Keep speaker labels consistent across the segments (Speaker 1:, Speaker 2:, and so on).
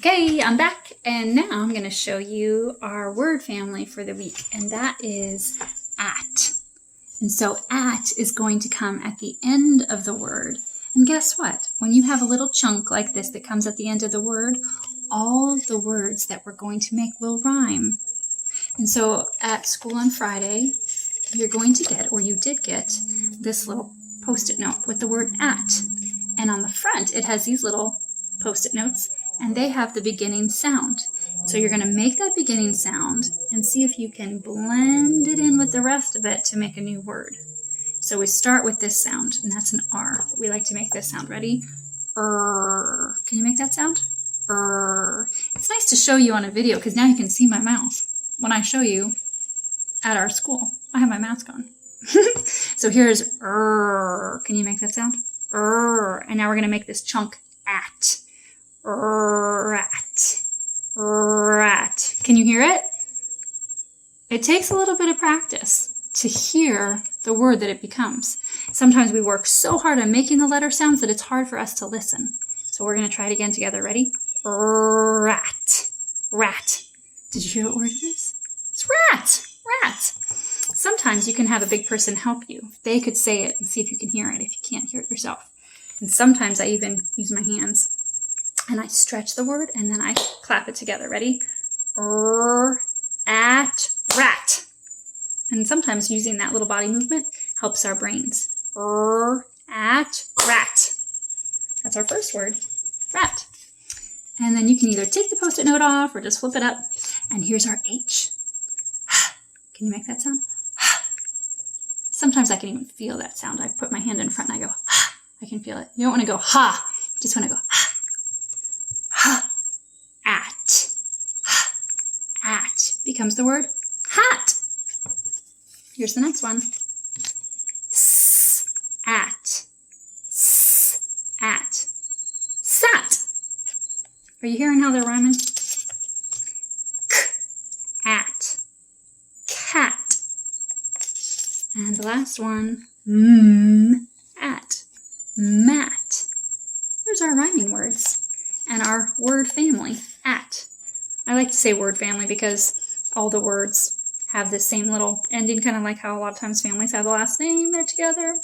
Speaker 1: Okay, I'm back, and now I'm going to show you our word family for the week, and that is at. And so at is going to come at the end of the word. And guess what? When you have a little chunk like this that comes at the end of the word, all the words that we're going to make will rhyme. And so at school on Friday, you're going to get, or you did get, this little Post-it note with the word at. And on the front, it has these little Post-it notes, and they have the beginning sound. So you're going to make that beginning sound and see if you can blend it in with the rest of it to make a new word. So we start with this sound, and that's an R. We like to make this sound. Ready? R. Can you make that sound? R. It's nice to show you on a video because now you can see my mouth. When I show you at our school, I have my mask on. So here's R. Can you make that sound? R. And now we're going to make this chunk at. Rat. Rat. Can you hear it? It takes a little bit of practice to hear the word that it becomes. Sometimes we work so hard on making the letter sounds that it's hard for us to listen. So we're going to try it again together. Ready? Rat. Rat. Did you hear what word it is? It's rat. Rat. Sometimes you can have a big person help you. They could say it and see if you can hear it if you can't hear it yourself. And sometimes I even use my hands and I stretch the word and then I clap it together. Ready? At rat. And sometimes using that little body movement helps our brains. At rat. That's our first word, rat. And then you can either take the Post-it note off or just flip it up. And here's our H. Can you make that sound? Sometimes I can even feel that sound. I put my hand in front and I go, ha. I can feel it. You don't want to go, ha. You just want to go, ha. Ha. At. Ha. At becomes the word hat. Here's the next one. S. At. S. At. Sat. Are you hearing how they're rhyming? K. At. Cat. And the last one, at, mat. There's our rhyming words and our word family, at. I like to say word family because all the words have the same little ending, kind of like how a lot of times families have the last name, they're together,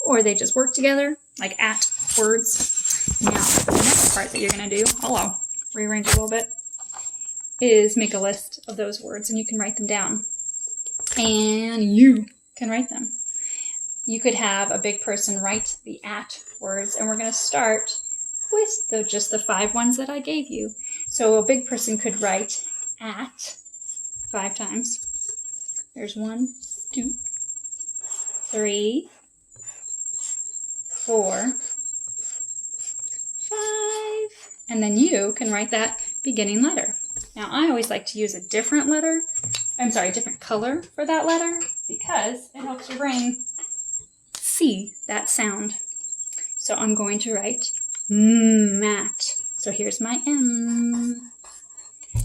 Speaker 1: or they just work together, like at words. Now, the next part that you're going to do, I'll rearrange it a little bit, is make a list of those words, and you can write them down. And you can write them. You could have a big person write the at words, and we're going to start with just the 5 ones that I gave you. So a big person could write at 5 times. There's 1, 2, 3, 4, 5, and then you can write that beginning letter. Now I always like to use a different color for that letter because it helps your brain see that sound. So I'm going to write mat. So here's my M.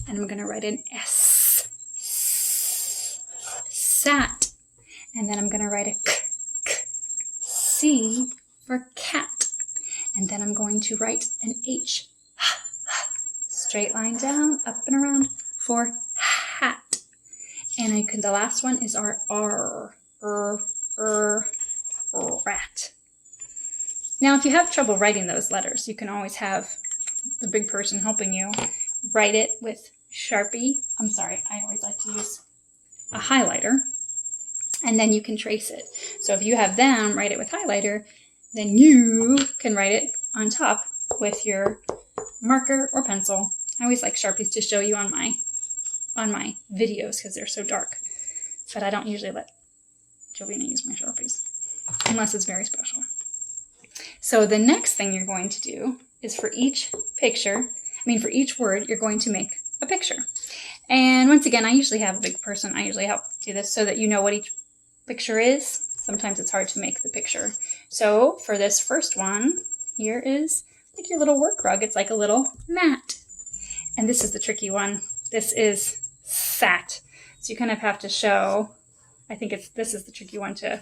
Speaker 1: And I'm going to write an S. Sat. And then I'm going to write a K. C for cat. And then I'm going to write an H. Straight line down, up and around for hat. And the last one is our R, rat. Now, if you have trouble writing those letters, you can always have the big person helping you write it with Sharpie. I always like to use a highlighter, and then you can trace it. So if you have them write it with highlighter, then you can write it on top with your marker or pencil. I always like Sharpies to show you on my videos because they're so dark. But I don't usually let Jovina use my Sharpies unless it's very special. So the next thing you're going to do is for each word, you're going to make a picture. And once again, I usually have a big person. I usually help do this so that you know what each picture is. Sometimes it's hard to make the picture. So for this first one, here is like your little work rug. It's like a little mat. And this is the tricky one. This is sat. So you kind of have to show, this is the tricky one to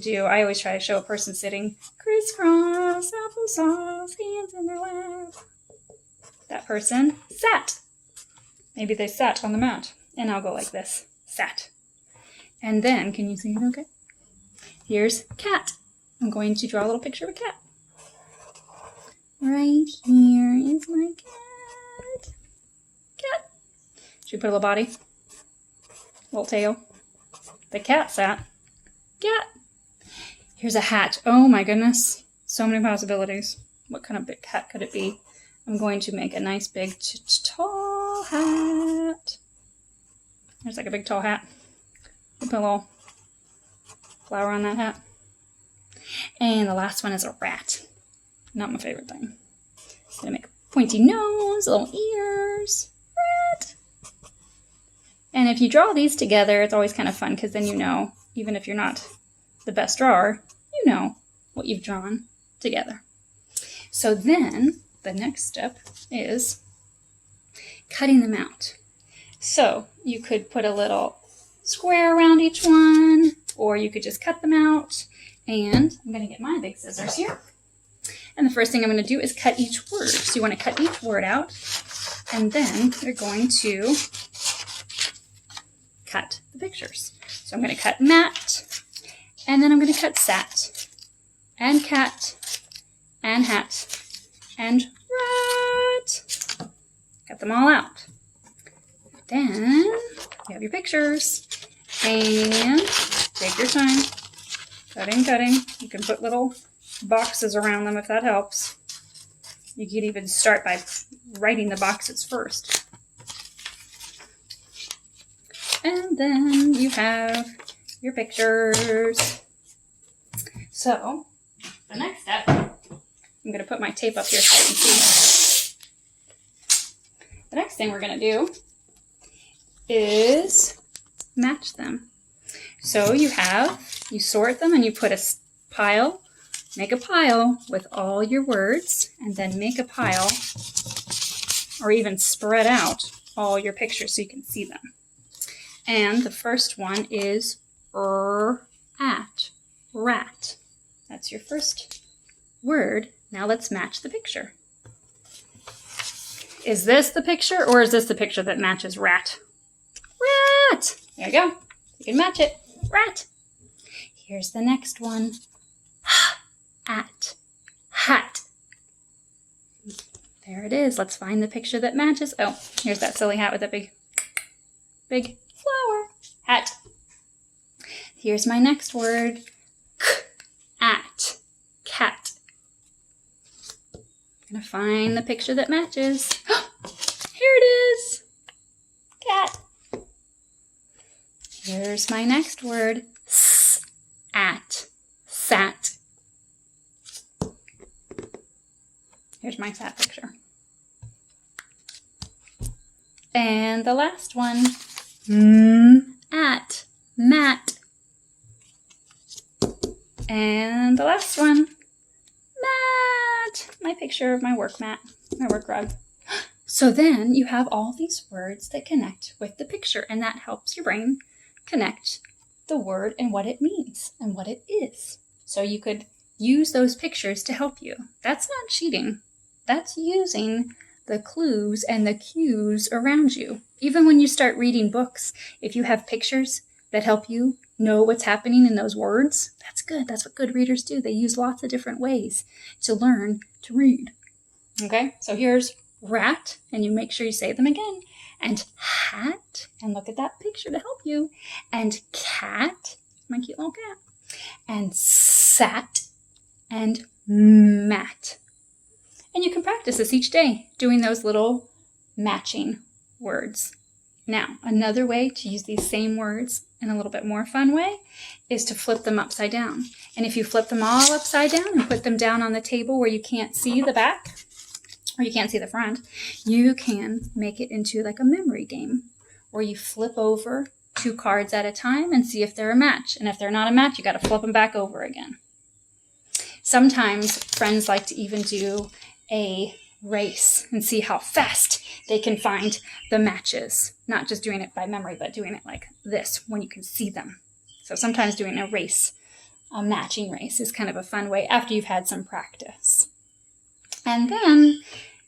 Speaker 1: do. I always try to show a person sitting crisscross, applesauce, hands in their lap. That person sat. Maybe they sat on the mat. And I'll go like this. Sat. And then, can you see it okay? Here's cat. I'm going to draw a little picture of a cat. Right here is my cat. Cat. Should we put a little body? Little tail. The cat sat. Cat. Here's a hat. Oh my goodness. So many possibilities. What kind of big hat could it be? I'm going to make a nice big tall hat. There's like a big tall hat. Put a little flower on that hat. And the last one is a rat. Not my favorite thing. Gonna make a pointy nose, little ears. Rat. And if you draw these together, it's always kind of fun because then you know, even if you're not the best drawer, you know what you've drawn together. So then the next step is cutting them out. So you could put a little square around each one, or you could just cut them out. And I'm going to get my big scissors here. And the first thing I'm going to do is cut each word. So you want to cut each word out, and then you're going to cut the pictures. So I'm going to cut mat, and then I'm going to cut sat, and cat, and hat, and rat. Cut them all out. Then you have your pictures, and take your time. Cutting, cutting. You can put little boxes around them if that helps. You could even start by writing the boxes first. And then you have your pictures. So, the next step, I'm going to put my tape up here so I can see. The next thing we're going to do is match them. So you sort them and you put a pile, make a pile with all your words, and then make a pile or even spread out all your pictures so you can see them. And the first one is at, rat. That's your first word. Now let's match the picture. Is this the picture or is this the picture that matches rat? Rat! There you go. You can match it. Rat. Here's the next one. At, hat. There it is. Let's find the picture that matches. Oh, here's that silly hat with that big flower. Hat. Here's my next word. At, cat. I'm gonna find the picture that matches. Here it is. Cat. Here's my next word. At, sat. Here's my sat picture. And the last one. At, mat. And the last one. Mat. My picture of my work mat, my work rug. So then you have all these words that connect with the picture, and that helps your brain connect the word and what it means and what it is. So you could use those pictures to help you. That's not cheating. That's using the clues and the cues around you. Even when you start reading books, if you have pictures that help you know what's happening in those words, that's good. That's what good readers do. They use lots of different ways to learn to read. Okay, so here's rat, and you make sure you say them again. And hat, and look at that picture to help you. And cat, my cute little cat. And sat, and mat. And you can practice this each day, doing those little matching words. Now, another way to use these same words in a little bit more fun way is to flip them upside down. And if you flip them all upside down and put them down on the table where you can't see the back, or you can't see the front, you can make it into like a memory game where you flip over 2 cards at a time and see if they're a match. And if they're not a match, you got to flip them back over again. Sometimes friends like to even do a race and see how fast they can find the matches. Not just doing it by memory, but doing it like this when you can see them. So sometimes doing a race, a matching race, is kind of a fun way after you've had some practice. And then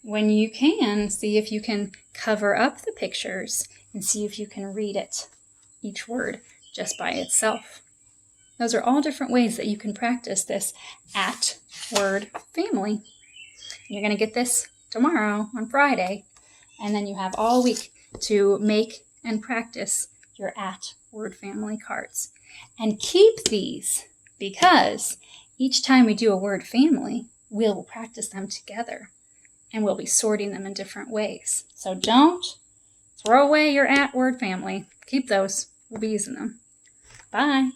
Speaker 1: when you can, see if you can cover up the pictures and see if you can read it, each word, just by itself. Those are all different ways that you can practice this at word family. You're going to get this tomorrow on Friday, and then you have all week to make and practice your at word family cards. And keep these, because each time we do a word family, we'll practice them together, and we'll be sorting them in different ways. So don't throw away your at word family. Keep those. We'll be using them. Bye.